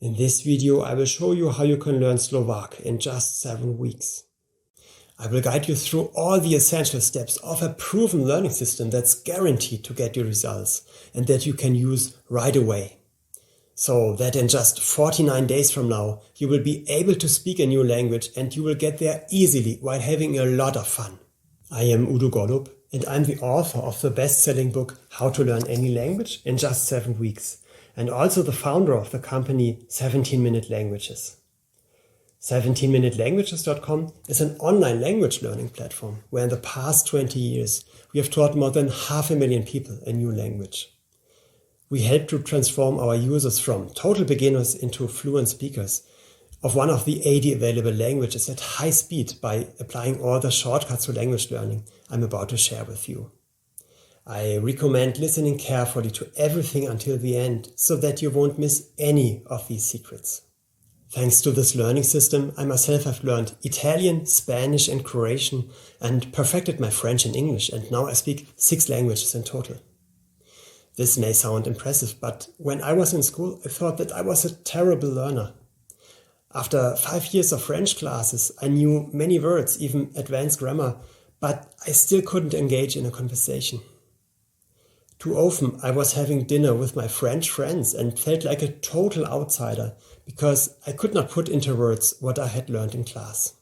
In this video, I will show you how you can learn Slovak in just 7 weeks. I will guide you through all the essential steps of a proven learning system that's guaranteed to get you results and that you can use right away. So that in just 49 days from now, you will be able to speak a new language and you will get there easily while having a lot of fun. I am Udo Golub and I'm the author of the best-selling book How to Learn Any Language in Just 7 Weeks. And also the founder of the company 17-Minute Languages. 17minutelanguages.com is an online language learning platform where in the past 20 years we have taught more than 500,000 people a new language. We help to transform our users from total beginners into fluent speakers of one of the 80 available languages at high speed by applying all the shortcuts to language learning I'm about to share with you. I recommend listening carefully to everything until the end so that you won't miss any of these secrets. Thanks to this learning system, I myself have learned Italian, Spanish and Croatian and perfected my French and English, and now I speak 6 languages in total. This may sound impressive, but when I was in school, I thought that I was a terrible learner. After 5 years of French classes, I knew many words, even advanced grammar, but I still couldn't engage in a conversation. Too often I was having dinner with my French friends and felt like a total outsider because I could not put into words what I had learned in class.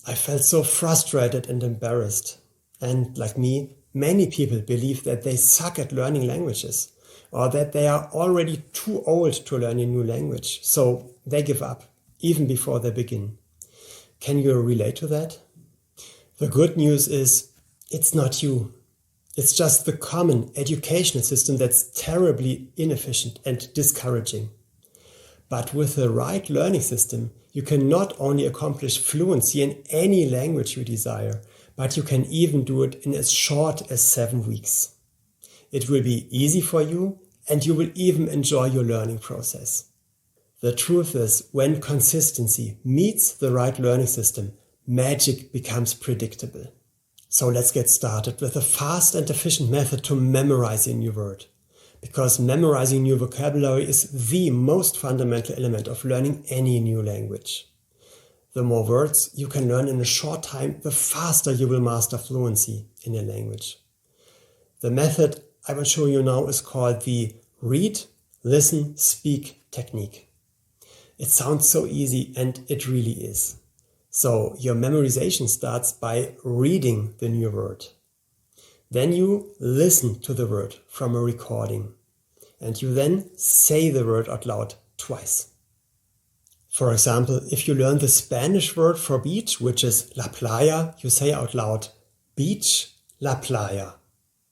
I felt so frustrated and embarrassed. And like me, many people believe that they suck at learning languages or that they are already too old to learn a new language, so they give up even before they begin. Can you relate to that? The good news is it's not you. It's just the common educational system that's terribly inefficient and discouraging. But with the right learning system, you can not only accomplish fluency in any language you desire, but you can even do it in as short as 7 weeks. It will be easy for you and you will even enjoy your learning process. The truth is, when consistency meets the right learning system, magic becomes predictable. So let's get started with a fast and efficient method to memorize a new word. Because memorizing new vocabulary is the most fundamental element of learning any new language. The more words you can learn in a short time, the faster you will master fluency in a language. The method I will show you now is called the read, listen, speak technique. It sounds so easy, and it really is. So your memorization starts by reading the new word. Then you listen to the word from a recording. And you then say the word out loud twice. For example, if you learn the Spanish word for beach, which is la playa, you say out loud, beach, la playa.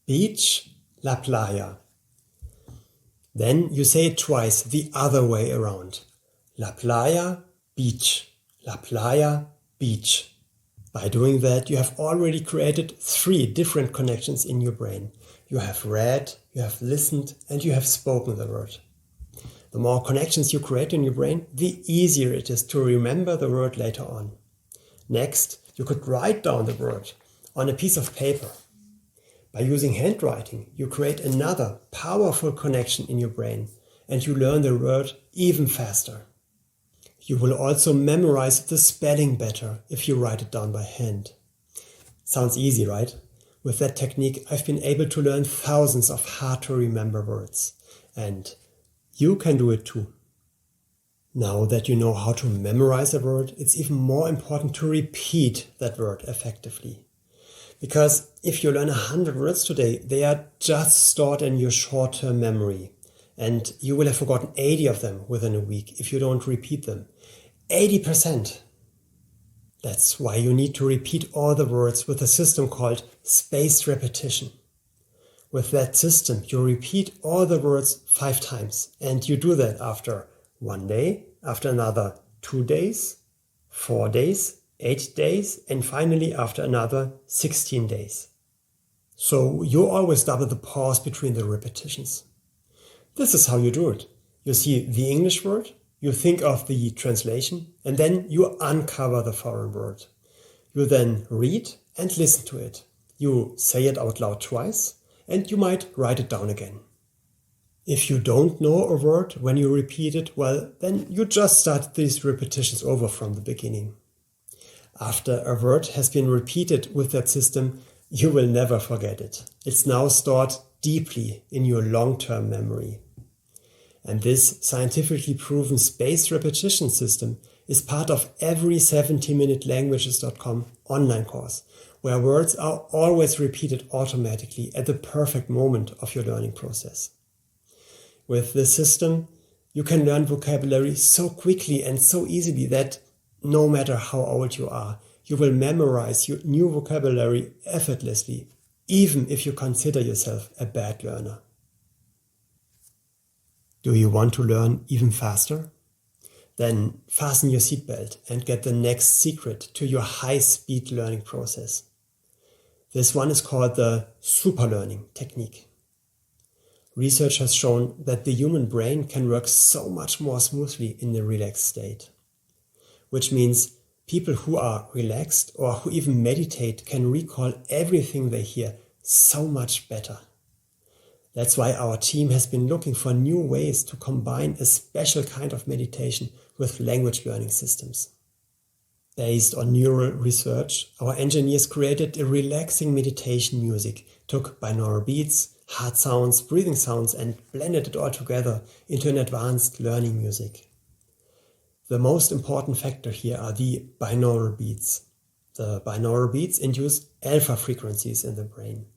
Beach, la playa. Then you say it twice the other way around. La playa, beach. La playa, beach. By doing that, you have already created 3 different connections in your brain. You have read, you have listened, and you have spoken the word. The more connections you create in your brain, the easier it is to remember the word later on. Next, you could write down the word on a piece of paper. By using handwriting, you create another powerful connection in your brain, and you learn the word even faster. You will also memorize the spelling better if you write it down by hand. Sounds easy, right? With that technique, I've been able to learn thousands of hard-to-remember words. And you can do it too. Now that you know how to memorize a word, it's even more important to repeat that word effectively. Because if you learn 100 words today, they are just stored in your short-term memory. And you will have forgotten 80 of them within a week if you don't repeat them. 80%. That's why you need to repeat all the words with a system called spaced repetition. With that system, you repeat all the words 5 times. And you do that after 1 day, after another 2 days, 4 days, 8 days, and finally after another 16 days. So you always double the pause between the repetitions. This is how you do it. You see the English word, you think of the translation, and then you uncover the foreign word. You then read and listen to it. You say it out loud twice, and you might write it down again. If you don't know a word when you repeat it, well, then you just start these repetitions over from the beginning. After a word has been repeated with that system, you will never forget it. It's now stored deeply in your long-term memory. And this scientifically proven spaced repetition system is part of every 70minutelanguages.com online course, where words are always repeated automatically at the perfect moment of your learning process. With this system, you can learn vocabulary so quickly and so easily that no matter how old you are, you will memorize your new vocabulary effortlessly, even if you consider yourself a bad learner. Do you want to learn even faster? Then fasten your seatbelt and get the next secret to your high-speed learning process. This one is called the superlearning technique. Research has shown that the human brain can work so much more smoothly in a relaxed state, which means people who are relaxed or who even meditate can recall everything they hear so much better. That's why our team has been looking for new ways to combine a special kind of meditation with language learning systems. Based on neural research, our engineers created a relaxing meditation music, took binaural beats, heart sounds, breathing sounds, and blended it all together into an advanced learning music. The most important factor here are the binaural beats. The binaural beats induce alpha frequencies in the brain.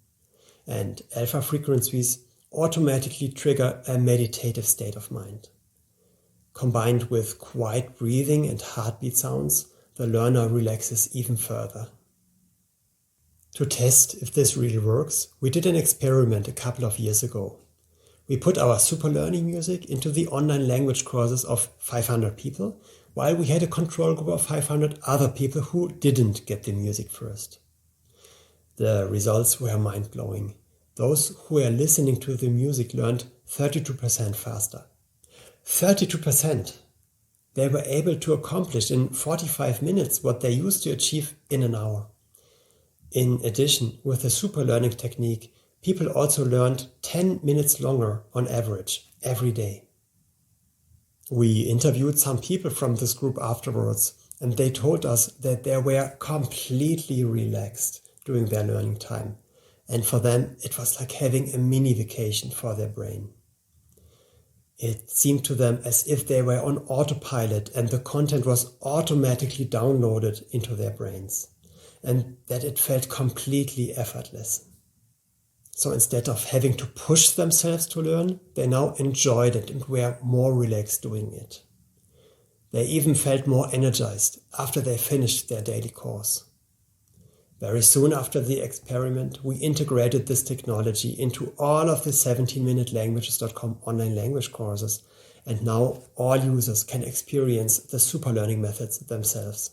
And alpha frequencies automatically trigger a meditative state of mind. Combined with quiet breathing and heartbeat sounds, the learner relaxes even further. To test if this really works, we did an experiment a couple of years ago. We put our super learning music into the online language courses of 500 people, while we had a control group of 500 other people who didn't get the music first. The results were mind-blowing. Those who were listening to the music learned 32% faster. 32%! They were able to accomplish in 45 minutes what they used to achieve in an hour. In addition, with the super learning technique, people also learned 10 minutes longer on average every day. We interviewed some people from this group afterwards, and they told us that they were completely relaxed during their learning time. And for them, it was like having a mini vacation for their brain. It seemed to them as if they were on autopilot and the content was automatically downloaded into their brains, and that it felt completely effortless. So instead of having to push themselves to learn, they now enjoyed it and were more relaxed doing it. They even felt more energized after they finished their daily course. Very soon after the experiment, we integrated this technology into all of the 17minutelanguages.com online language courses, and now all users can experience the super learning methods themselves.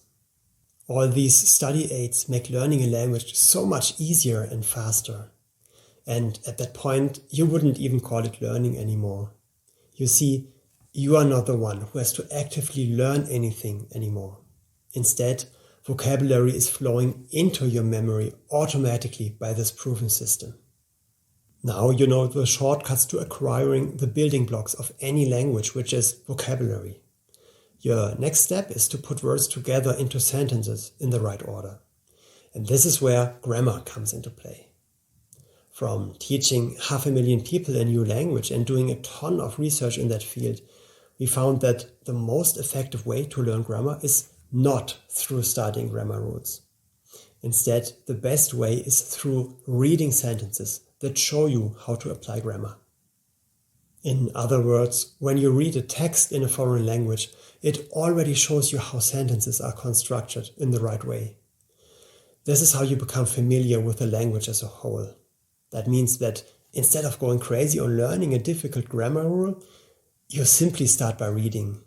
All these study aids make learning a language so much easier and faster. And at that point, you wouldn't even call it learning anymore. You see, you are not the one who has to actively learn anything anymore. Instead, vocabulary is flowing into your memory automatically by this proven system. Now you know the shortcuts to acquiring the building blocks of any language, which is vocabulary. Your next step is to put words together into sentences in the right order. And this is where grammar comes into play. From teaching 500,000 people a new language and doing a ton of research in that field, we found that the most effective way to learn grammar is not through studying grammar rules. Instead, the best way is through reading sentences that show you how to apply grammar. In other words, when you read a text in a foreign language, it already shows you how sentences are constructed in the right way. This is how you become familiar with the language as a whole. That means that instead of going crazy on learning a difficult grammar rule, you simply start by reading.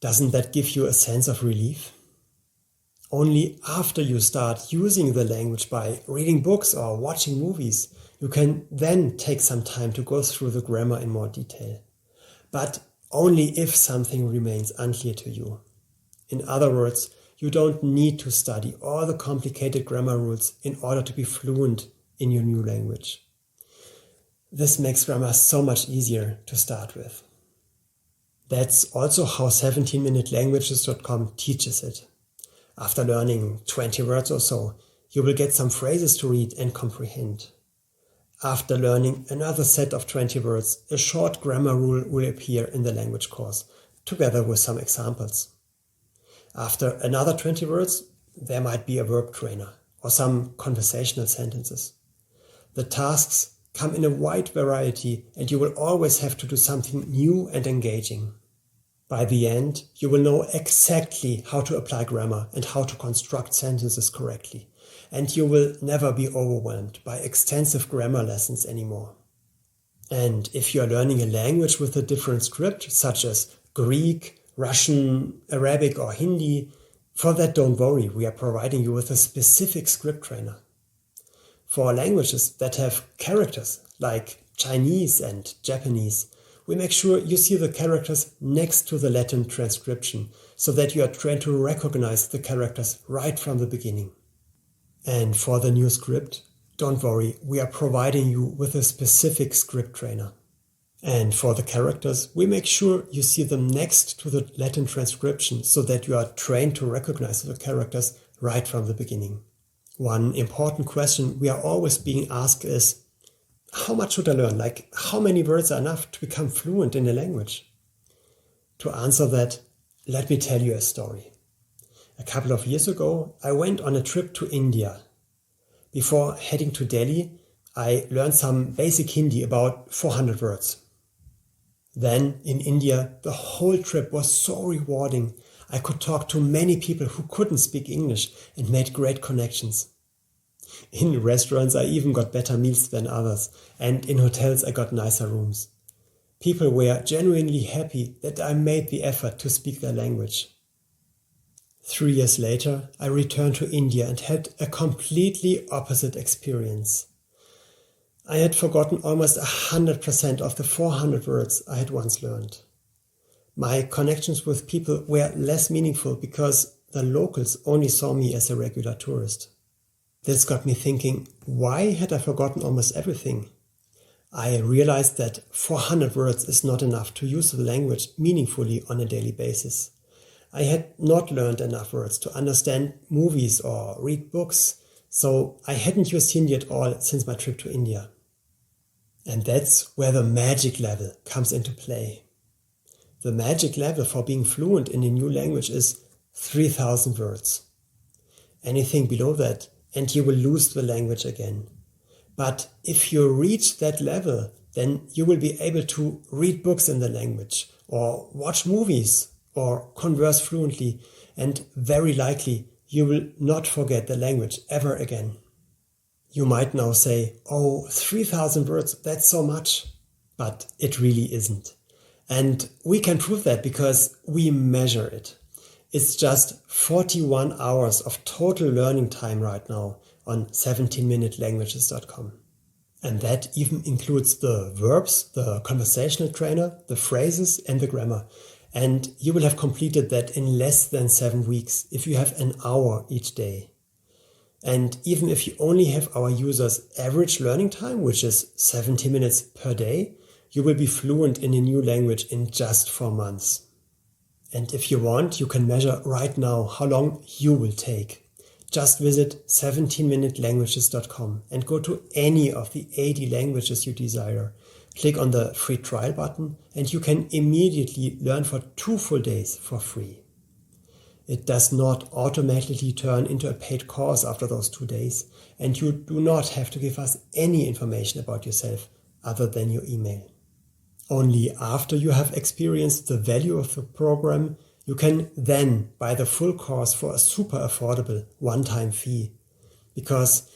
Doesn't that give you a sense of relief? Only after you start using the language by reading books or watching movies, you can then take some time to go through the grammar in more detail. But only if something remains unclear to you. In other words, you don't need to study all the complicated grammar rules in order to be fluent in your new language. this makes grammar so much easier to start with. That's also how 17minutelanguages.com teaches it. After learning 20 words or so, you will get some phrases to read and comprehend. After learning another set of 20 words, a short grammar rule will appear in the language course, together with some examples. After another 20 words, there might be a verb trainer or some conversational sentences. The tasks come in a wide variety and you will always have to do something new and engaging. By the end, you will know exactly how to apply grammar and how to construct sentences correctly. And you will never be overwhelmed by extensive grammar lessons anymore. And if you are learning a language with a different script, such as Greek, Russian, Arabic or Hindi, for that don't worry, we are providing you with a specific script trainer. For languages that have characters like Chinese and Japanese, we make sure you see the characters next to the Latin transcription so that you are trained to recognize the characters right from the beginning. And for the new script, don't worry, we are providing you with a specific script trainer. And for the characters, we make sure you see them next to the Latin transcription so that you are trained to recognize the characters right from the beginning. One important question we are always being asked is, how much should I learn? Like, how many words are enough to become fluent in a language? To answer that, let me tell you a story. A couple of years ago, I went on a trip to India. Before heading to Delhi, I learned some basic Hindi, about 400 words. Then, in India, the whole trip was so rewarding. I could talk to many people who couldn't speak English and made great connections. In restaurants, I even got better meals than others, and in hotels, I got nicer rooms. People were genuinely happy that I made the effort to speak their language. 3 years later, I returned to India and had a completely opposite experience. I had forgotten almost 100% of the 400 words I had once learned. My connections with people were less meaningful because the locals only saw me as a regular tourist. This got me thinking, why had I forgotten almost everything? I realized that 400 words is not enough to use the language meaningfully on a daily basis. I had not learned enough words to understand movies or read books, so I hadn't used Hindi at all since my trip to India. And that's where the magic level comes into play. The magic level for being fluent in a new language is 3,000 words. Anything below that, and you will lose the language again. But if you reach that level, then you will be able to read books in the language, or watch movies, or converse fluently, and very likely you will not forget the language ever again. You might now say, oh, 3,000 words, that's so much. But it really isn't. And we can prove that because we measure it. It's just 41 hours of total learning time right now on 17minutelanguages.com. And that even includes the verbs, the conversational trainer, the phrases and the grammar. And you will have completed that in less than 7 weeks if you have an hour each day. And even if you only have our users' average learning time, which is 70 minutes per day, you will be fluent in a new language in just 4 months. And if you want, you can measure right now how long you will take. Just visit 17minutelanguages.com and go to any of the 80 languages you desire. Click on the free trial button and you can immediately learn for 2 full days for free. It does not automatically turn into a paid course after those 2 days, and you do not have to give us any information about yourself other than your email. Only after you have experienced the value of the program, you can then buy the full course for a super affordable one-time fee. Because,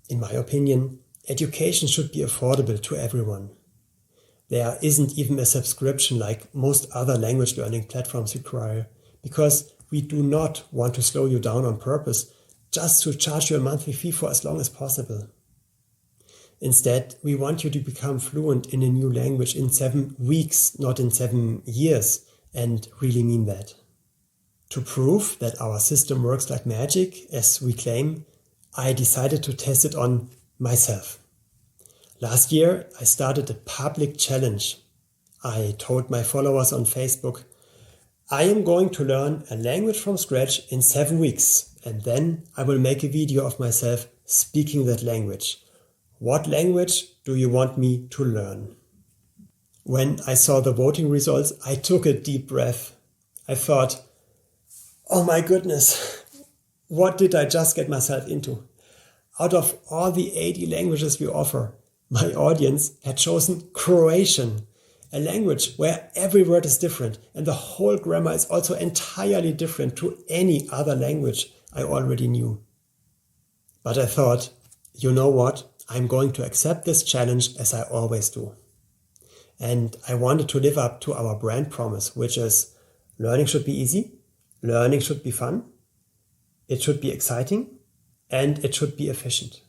in my opinion, education should be affordable to everyone. There isn't even a subscription like most other language learning platforms require, because we do not want to slow you down on purpose just to charge you a monthly fee for as long as possible. Instead, we want you to become fluent in a new language in 7 weeks, not in 7 years, and really mean that. To prove that our system works like magic, as we claim, I decided to test it on myself. Last year, I started a public challenge. I told my followers on Facebook, I am going to learn a language from scratch in 7 weeks, and then I will make a video of myself speaking that language. What language do you want me to learn? When I saw the voting results, I took a deep breath. I thought, oh my goodness, what did I just get myself into? Out of all the 80 languages we offer, my audience had chosen Croatian, a language where every word is different and the whole grammar is also entirely different to any other language I already knew. But I thought, you know what? I'm going to accept this challenge as I always do. And I wanted to live up to our brand promise, which is learning should be easy, learning should be fun, it should be exciting, and it should be efficient.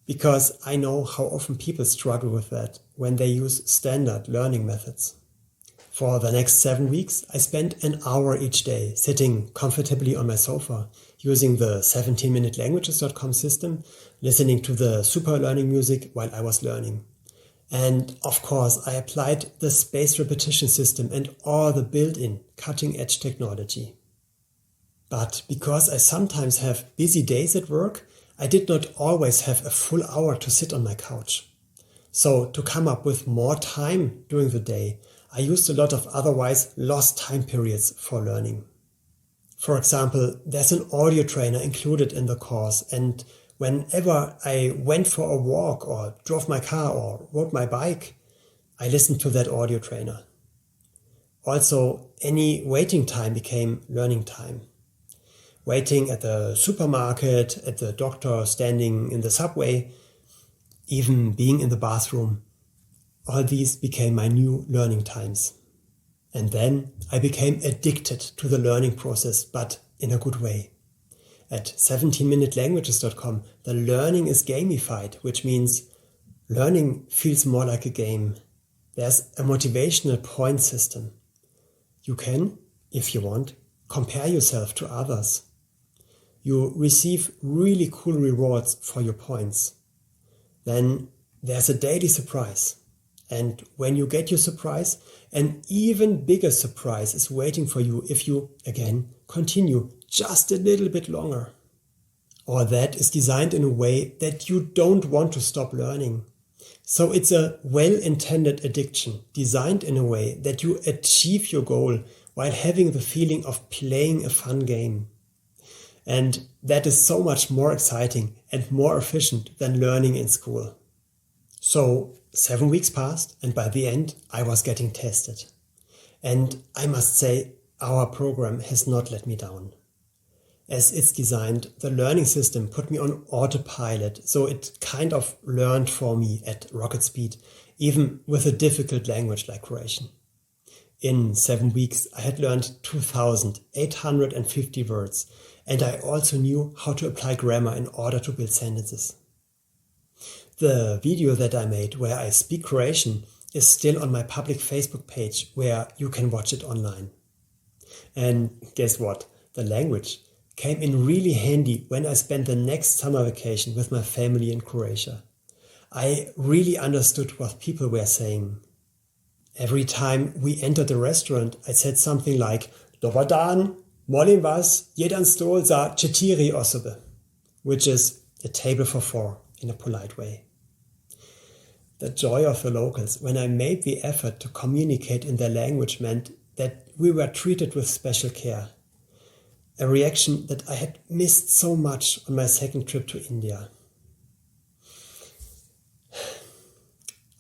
Because I know how often people struggle with that when they use standard learning methods. For the next 7 weeks, I spent an hour each day sitting comfortably on my sofa, using the 17minutelanguages.com system, listening to the super learning music while I was learning. And of course, I applied the spaced repetition system and all the built-in cutting-edge technology. But because I sometimes have busy days at work, I did not always have a full hour to sit on my couch. So to come up with more time during the day, I used a lot of otherwise lost time periods for learning. For example, there's an audio trainer included in the course, and whenever I went for a walk or drove my car or rode my bike, I listened to that audio trainer. Also, any waiting time became learning time. Waiting at the supermarket, at the doctor, standing in the subway, even being in the bathroom. All these became my new learning times. And then I became addicted to the learning process, but in a good way. At 17minutelanguages.com, the learning is gamified, which means learning feels more like a game. There's a motivational point system. You can, if you want, compare yourself to others. You receive really cool rewards for your points. Then there's a daily surprise. And when you get your surprise, an even bigger surprise is waiting for you if you, again, continue just a little bit longer. All that is designed in a way that you don't want to stop learning. So it's a well-intended addiction, designed in a way that you achieve your goal while having the feeling of playing a fun game. And that is so much more exciting and more efficient than learning in school. So 7 weeks passed, and by the end I was getting tested. And I must say, our program has not let me down. As it's designed, the learning system put me on autopilot, so it kind of learned for me at rocket speed, even with a difficult language like Croatian. In 7 weeks, I had learned 2,850 words, and I also knew how to apply grammar in order to build sentences. The video that I made where I speak Croatian is still on my public Facebook page where you can watch it online. And guess what? The language came in really handy when I spent the next summer vacation with my family in Croatia. I really understood what people were saying. Every time we entered a restaurant, I said something like, Dobar dan, molim vas, jedan stol za 4 osobe, which is a table for 4 in a polite way. The joy of the locals when I made the effort to communicate in their language meant that we were treated with special care. A reaction that I had missed so much on my second trip to India.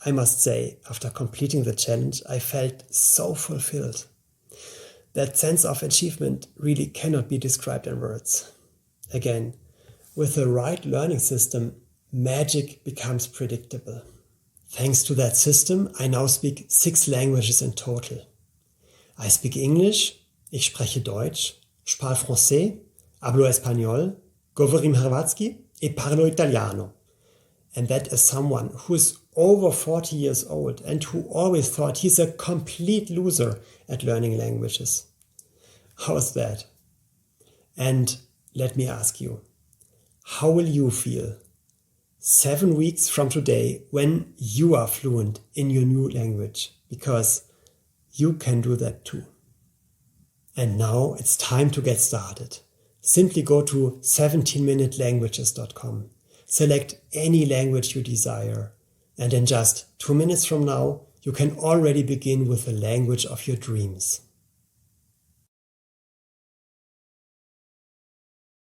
I must say, after completing the challenge, I felt so fulfilled. That sense of achievement really cannot be described in words. Again, with the right learning system, magic becomes predictable. Thanks to that system, I now speak 6 languages in total. I speak English, ich spreche Deutsch, parlo français, hablo español, govorim hrvatski e parlo italiano. And that is someone who is over 40 years old and who always thought he's a complete loser at learning languages. How's that? And let me ask you, how will you feel 7 weeks from today when you are fluent in your new language, because you can do that too. And now it's time to get started. Simply go to 17minutelanguages.com. Select any language you desire, and in just 2 minutes from now, you can already begin with the language of your dreams.